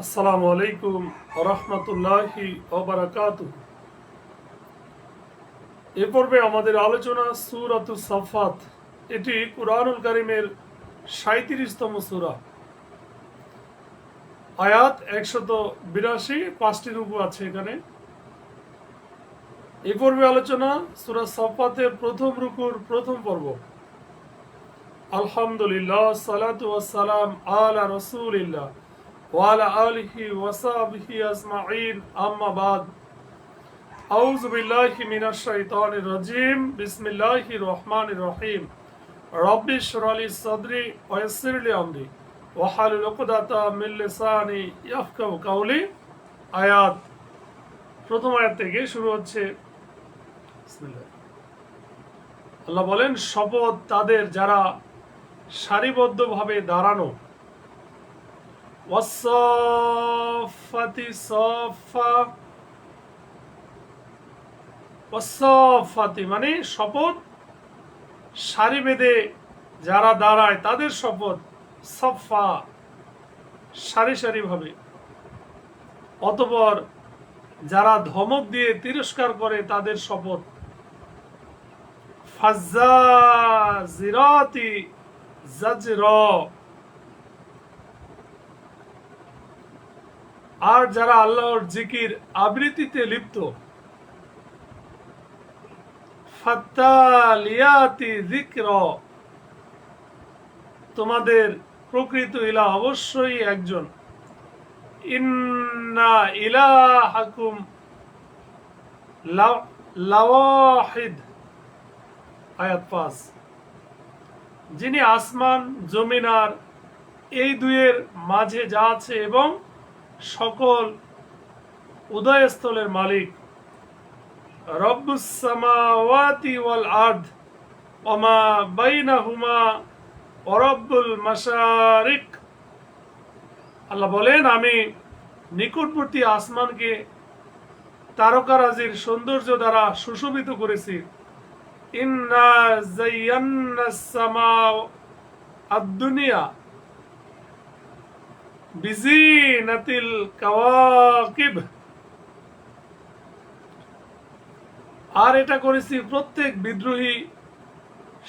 আসসালামু আলাইকুম রহমতুল্লাহি ওবারাকাতুহু। এ পর্বে আমাদের আলোচনা সূরাতুস সাফাত। এটি কুরআনুল কারীমের ৩৭তম সূরা। আয়াত ১৮২, ৫টি রুকু আছে এখানে। এই পর্বে আলোচনা সূরা সাফাতের প্রথম রুকুর প্রথম পর্ব। আলহামদুলিল্লাহ, সালাতু ওয়াসসালাম আলা রাসূলিল্লাহ ওয়া আলা আলিহি ওয়া সাহবিহি আজমাইন, আম্মা বাদ। আউযু বিল্লাহি মিনাশ শাইতানির রাজিম। বিসমিল্লাহির রহমানির রহিম। রব্বি ইশরাহ লি সাদরি ওয়া ইয়াসসির লি আমরি ওয়াহলুল উকদাতাম মিন লিসানি ইয়াফকাহু কাওলি। আয়াত, প্রথম আয়াত থেকে শুরু হচ্ছে। বিসমিল্লাহ। আল্লাহ বলেন, শপথ তাদের যারা সারিবদ্ধভাবে দাঁড়ানো। ওয়াসসাফাতি সাফা। ওয়াসসাফাতি মানে শপথ, সারি বেঁধে যারা দাঁড়ায় তাদের শপথ। সফা সারি সারি ভাবে। অতঃপর যারা ধমক দিয়ে তিরস্কার করে তাদের শপথ। ফাজ্জাজিরাতি জাজরা। আর যারা আল্লাহর জিকির আবৃত্তিতে লিপ্ত। ফাত্তালিয়াতি যিকরা। তোমাদের প্রকৃত ইলাহ অবশ্যই একজন। ইন্না ইলাহাকুম লাওয়াহিদ। আয়াত ৫। যিনি আসমান জমিন আর এই দুয়ের মাঝে যা আছে এবং সকল উদয়স্থলের মালিক। রব্বুস সামাওয়াতি ওয়াল আরদ ওয়া মা বাইনাহুমা ওয়া রব্বুল মাশারিক। আল্লাহ বলেন, আমি নিকটবর্তী আসমানকে তারকারাজির সৌন্দর্য দ্বারা সুশোভিত করেছি। ইন্না যায়্যানাস সামাও আদ-দুনিয়া বিজিনাতিল কাওয়াকিব। আর এটা করেছি প্রত্যেক বিদ্রোহী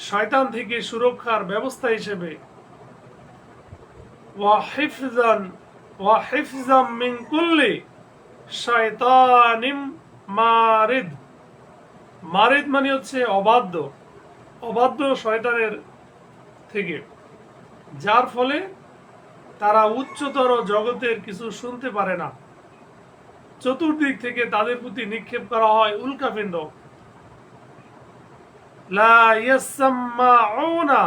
শয়তান থেকে সুরক্ষার ব্যবস্থা হিসেবে। ওয়া হিফজাম মিন কুল্লি শায়তানিম মারিদ। মারিদ মানে হচ্ছে অবাধ্য শয়তানের থেকে, যার ফলে তারা উচ্চতর জগতের কিছু শুনতে পারে না। চতুর্দিক থেকে তাদের প্রতি নিক্ষেপ করা হয় উল্কাপিণ্ড। লা ইয়াসমাউনা,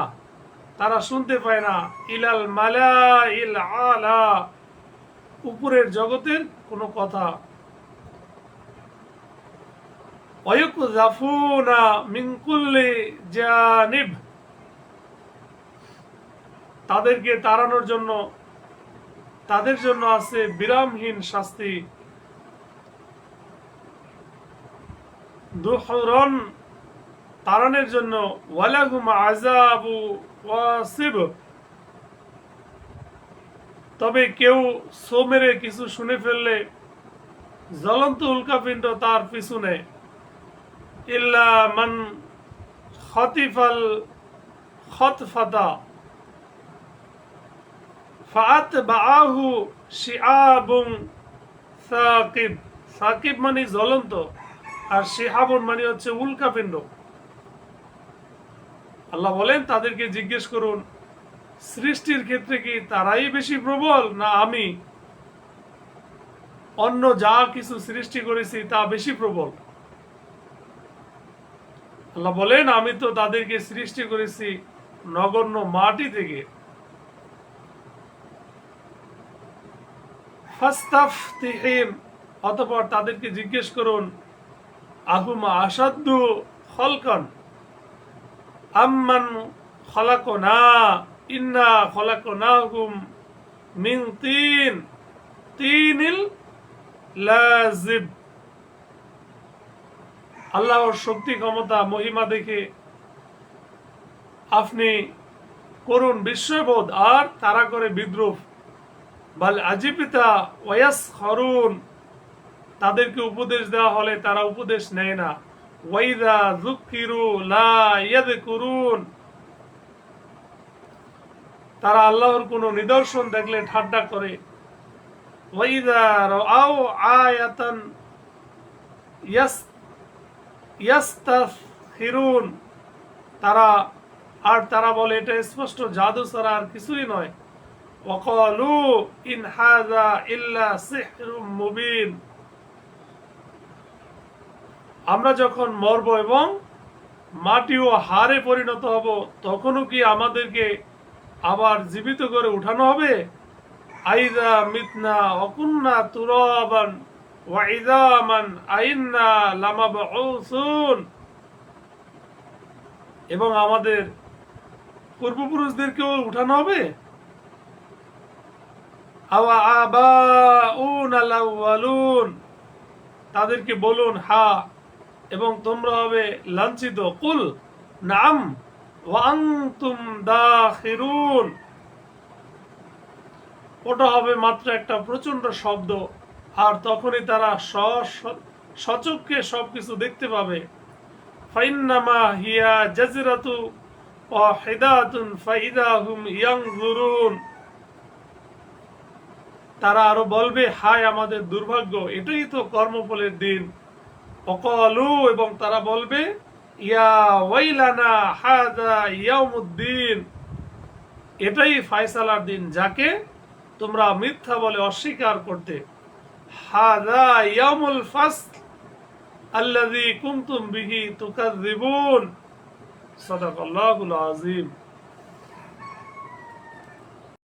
তারা শুনতে পায় না। ইলাল মালাইল আলা, উপরের জগতের কোনো কথা। ওয়ায়ুকযাফুনা মিন কুল্লি জানিব, তাদেরকে তাড়ানোর জন্য তাদের জন্য আছে বিরামহীন শাস্তি। দুহরন, তাড়ানোর জন্য। ওয়ালাহুম আযাবু ওয়াসিব, তবে কেউ সো মেরে কিছু শুনে ফেললে জ্বলন্ত উল্কাপিণ্ড তার পিছনে। ইল্লা মান খতিফাল খতফাতা ফাআতবাআহু শিআবুন সাকিব। সাকিব মানে জ্বলন্ত, আর শিহাবুন মানে হচ্ছে উল্কাপিণ্ড। আল্লাহ বলেন, তাদেরকে জিজ্ঞেস করুন, সৃষ্টির ক্ষেত্রে কি তারাই বেশি প্রবল, না আমি অন্য যা কিছু সৃষ্টি করেছি তা বেশি প্রবল? আল্লাহ বলেন, আমি তো তাদেরকে সৃষ্টি করেছি নগণ্য মাটি থেকে। ফাস্তাফতিহিম, অতঃপর তাদেরকে জিজ্ঞেস করুন, আহুম আসাদ্দু খলকান আম্মান খলাকনা ইন্না খলাকনাহুম মিন তিনিল লাজিব। আল্লাহর শক্তি ক্ষমতা মহিমা দেখে আপনি করুন বিস্ময়বোধ, আর তারা করে বিদ্রুপ বাল আজিবিতা ওয়াসখরুন, তাদেরকে উপদেশ দেওয়া হলে তারা উপদেশ নেয় না। ওয়াইদা যুকিরু লা ইয়াযকুরুন, তারা আল্লাহর কোনো নিদর্শন দেখলে ঠাট্টা করে। ওয়াইদা রাআউ আয়াতান ইয়াস্তাসখিরুন, তারা বলে এটা স্পষ্ট জাদু ছাড়া আর কিছুই নয়। ওয়াকালু ইন হাযা ইল্লা সিহরুম মুবিন, আমরা যখন মরব এবং মাটি ও হাড়ে পরিণত হব, তখনও কি আমাদেরকে আবার জীবিত করে উঠানো হবে? আইযা মিতনা ওয়াকুন্না তুরাবান ওয়া ইযামান আইন্না লামাবউসুন, এবং আমাদের পূর্বপুরুষদেরকেও উঠানো হবে। আওয়া আবাউনাল আউয়ালুন, তাদেরকে বলুন হ্যাঁ, এবং তোমরা হবে লাঞ্ছিত। কুল নাম ওয়া আনতুম দাখিরুন, ওটা হবে মাত্র একটা প্রচন্ড শব্দ, আর তখনই তারা সচক্ষে সবকিছু দেখতে পাবে। ফাইন্নামা হিয়া জাজরাতু ওয়াহিদাতুন ফাইদা হুম ইয়ানজুরুন, তারা আরো বলবে হায় আমাদের দুর্ভাগ্য, এটাই তো কর্মফলের দিন। অকালু, এবং তারা বলবে ইয়া ওয়াইলানা হাযা ইয়াউমুদ্দিন, এটাই ফায়সালার দিন যাকে তোমরা মিথ্যা বলে অস্বীকার করতে। হাযা ইয়াউমুল ফাসল আল্লাযী কুনতুম বিহি তুকাযযিবুন। সাদাকাল্লাহুল আযীম।